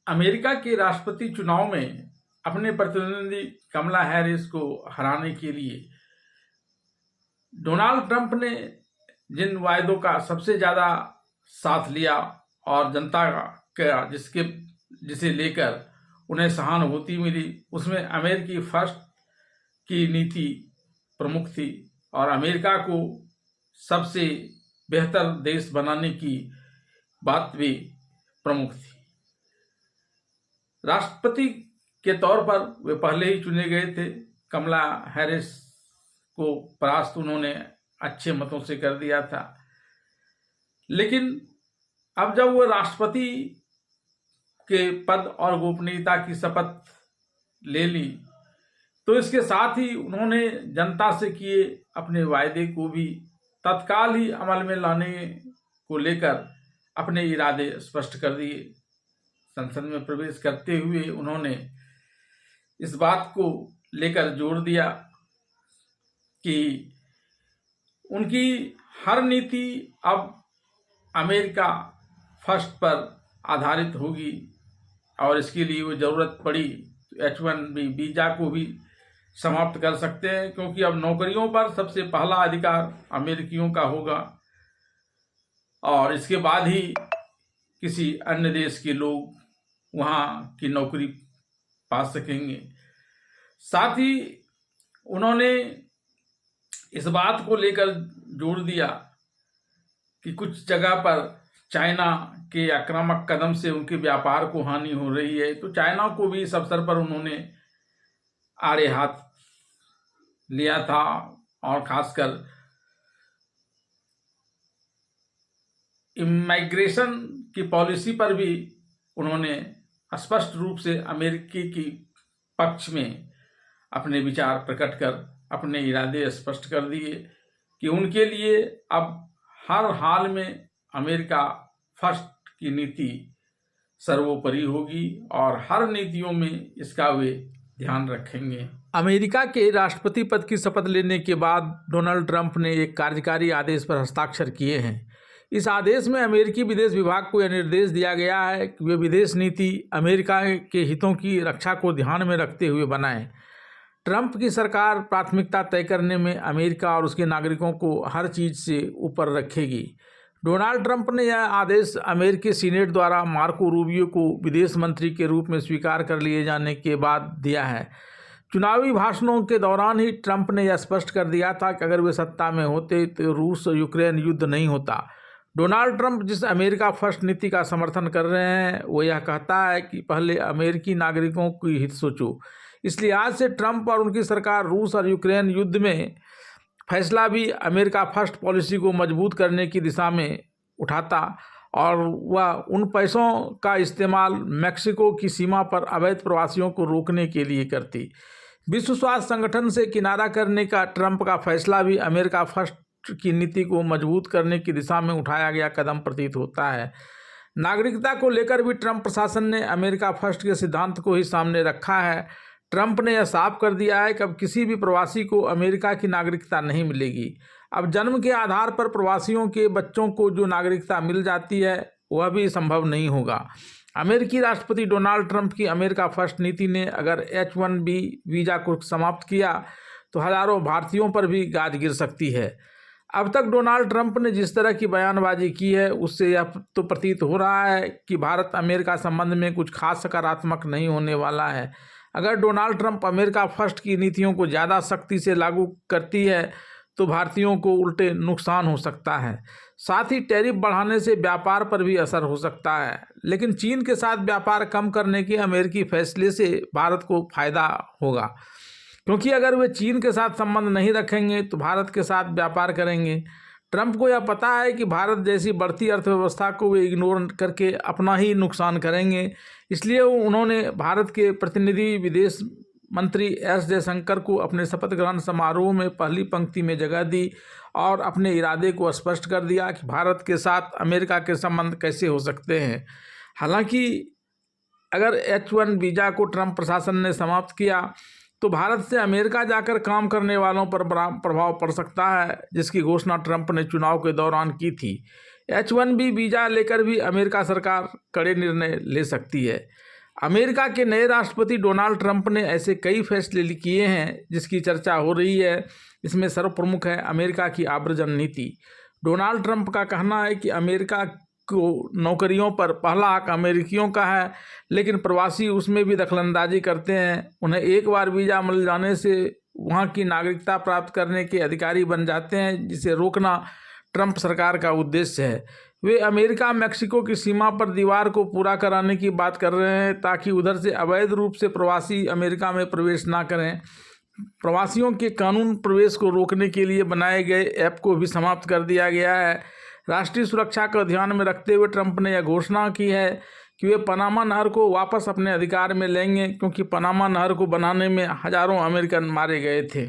America के राष्ट्रपति चुनाव में अपने प्रतिद्वंदी कमला हैरिस को हराने के लिए डोनाल्ड ट्रंप ने जिन वायदों का सबसे ज़्यादा साथ लिया और जनता का जिसे लेकर उन्हें सहानुभूति मिली, उसमें अमेरिकी फर्स्ट की नीति प्रमुख थी और अमेरिका को सबसे बेहतर देश बनाने की बात भी प्रमुख थी। राष्ट्रपति के तौर पर वे पहले ही चुने गए थे। कमला हैरिस को परास्त उन्होंने अच्छे मतों से कर दिया था, लेकिन अब जब वो राष्ट्रपति के पद और गोपनीयता की शपथ ले ली तो इसके साथ ही उन्होंने जनता से किए अपने वायदे को भी तत्काल ही अमल में लाने को लेकर अपने इरादे स्पष्ट कर दिए। संसद में प्रवेश करते हुए उन्होंने इस बात को लेकर जोर दिया कि उनकी हर नीति अब अमेरिका फर्स्ट पर आधारित होगी और इसके लिए वो ज़रूरत पड़ी तो H-1B वीज़ा को भी समाप्त कर सकते हैं, क्योंकि अब नौकरियों पर सबसे पहला अधिकार अमेरिकियों का होगा और इसके बाद ही किसी अन्य देश के लोग वहाँ की नौकरी पा सकेंगे। साथ ही उन्होंने इस बात को लेकर जोर दिया कि कुछ जगह पर चाइना के आक्रामक कदम से उनके व्यापार को हानि हो रही है, तो चाइना को भी इस अवसर पर उन्होंने आड़े हाथ लिया था और खासकर इमिग्रेशन की पॉलिसी पर भी उन्होंने स्पष्ट रूप से अमेरिकी की पक्ष में अपने विचार प्रकट कर अपने इरादे स्पष्ट कर दिए कि उनके लिए अब हर हाल में अमेरिका फर्स्ट की नीति सर्वोपरि होगी और हर नीतियों में इसका वे ध्यान रखेंगे। अमेरिका के राष्ट्रपति पद की शपथ लेने के बाद डोनाल्ड ट्रंप ने एक कार्यकारी आदेश पर हस्ताक्षर किए हैं। इस आदेश में अमेरिकी विदेश विभाग को यह निर्देश दिया गया है कि वे विदेश नीति अमेरिका के हितों की रक्षा को ध्यान में रखते हुए बनाएं। ट्रंप की सरकार प्राथमिकता तय करने में अमेरिका और उसके नागरिकों को हर चीज़ से ऊपर रखेगी। डोनाल्ड ट्रंप ने यह आदेश अमेरिकी सीनेट द्वारा मार्को रूबियो को विदेश मंत्री के रूप में स्वीकार कर लिए जाने के बाद दिया है। चुनावी भाषणों के दौरान ही ट्रंप ने यह स्पष्ट कर दिया था कि अगर वे सत्ता में होते तो रूस और यूक्रेन युद्ध नहीं होता। डोनाल्ड ट्रंप जिस अमेरिका फर्स्ट नीति का समर्थन कर रहे हैं वो यह कहता है कि पहले अमेरिकी नागरिकों की हित सोचो। इसलिए आज से ट्रंप और उनकी सरकार रूस और यूक्रेन युद्ध में फैसला भी अमेरिका फर्स्ट पॉलिसी को मजबूत करने की दिशा में उठाता और वह उन पैसों का इस्तेमाल मैक्सिको की सीमा पर अवैध प्रवासियों को रोकने के लिए करती। विश्व स्वास्थ्य संगठन से किनारा करने का ट्रंप का फैसला भी अमेरिका फर्स्ट की नीति को मजबूत करने की दिशा में उठाया गया कदम प्रतीत होता है। नागरिकता को लेकर भी ट्रंप प्रशासन ने अमेरिका फर्स्ट के सिद्धांत को ही सामने रखा है। ट्रंप ने यह साफ कर दिया है कि अब किसी भी प्रवासी को अमेरिका की नागरिकता नहीं मिलेगी। अब जन्म के आधार पर प्रवासियों के बच्चों को जो नागरिकता मिल जाती है वह भी संभव नहीं होगा। अमेरिकी राष्ट्रपति डोनाल्ड ट्रंप की अमेरिका फर्स्ट नीति ने अगर H-1B वीज़ा को समाप्त किया तो हज़ारों भारतीयों पर भी गाज गिर सकती है। अब तक डोनाल्ड ट्रंप ने जिस तरह की बयानबाजी की है उससे यह तो प्रतीत हो रहा है कि भारत अमेरिका संबंध में कुछ खास सकारात्मक नहीं होने वाला है। अगर डोनाल्ड ट्रंप अमेरिका फर्स्ट की नीतियों को ज़्यादा सख्ती से लागू करती है तो भारतीयों को उल्टे नुकसान हो सकता है। साथ ही टैरिफ बढ़ाने से व्यापार पर भी असर हो सकता है। लेकिन चीन के साथ व्यापार कम करने के अमेरिकी फैसले से भारत को फायदा होगा, क्योंकि अगर वे चीन के साथ संबंध नहीं रखेंगे तो भारत के साथ व्यापार करेंगे। ट्रंप को यह पता है कि भारत जैसी बढ़ती अर्थव्यवस्था को वे इग्नोर करके अपना ही नुकसान करेंगे। इसलिए उन्होंने भारत के प्रतिनिधि विदेश मंत्री एस जयशंकर को अपने शपथ ग्रहण समारोह में पहली पंक्ति में जगह दी और अपने इरादे को स्पष्ट कर दिया कि भारत के साथ अमेरिका के संबंध कैसे हो सकते हैं। हालांकि अगर H-1 वीज़ा को ट्रंप प्रशासन ने समाप्त किया तो भारत से अमेरिका जाकर काम करने वालों पर बड़ा प्रभाव पड़ सकता है, जिसकी घोषणा ट्रंप ने चुनाव के दौरान की थी। H-1B वीज़ा लेकर भी अमेरिका सरकार कड़े निर्णय ले सकती है। अमेरिका के नए राष्ट्रपति डोनाल्ड ट्रंप ने ऐसे कई फैसले किए हैं जिसकी चर्चा हो रही है। इसमें सर्वप्रमुख है अमेरिका की आव्रजन नीति। डोनाल्ड ट्रंप का कहना है कि अमेरिका को नौकरियों पर पहला हक अमेरिकियों का है, लेकिन प्रवासी उसमें भी दखलंदाजी करते हैं। उन्हें एक बार वीज़ा मिल जाने से वहाँ की नागरिकता प्राप्त करने के अधिकारी बन जाते हैं, जिसे रोकना ट्रंप सरकार का उद्देश्य है। वे अमेरिका मैक्सिको की सीमा पर दीवार को पूरा कराने की बात कर रहे हैं ताकि उधर से अवैध रूप से प्रवासी अमेरिका में प्रवेश ना करें। प्रवासियों के कानून प्रवेश को रोकने के लिए बनाए गए ऐप को भी समाप्त कर दिया गया है। राष्ट्रीय सुरक्षा को ध्यान में रखते हुए ट्रंप ने यह घोषणा की है कि वे पनामा नहर को वापस अपने अधिकार में लेंगे, क्योंकि पनामा नहर को बनाने में हजारों अमेरिकन मारे गए थे।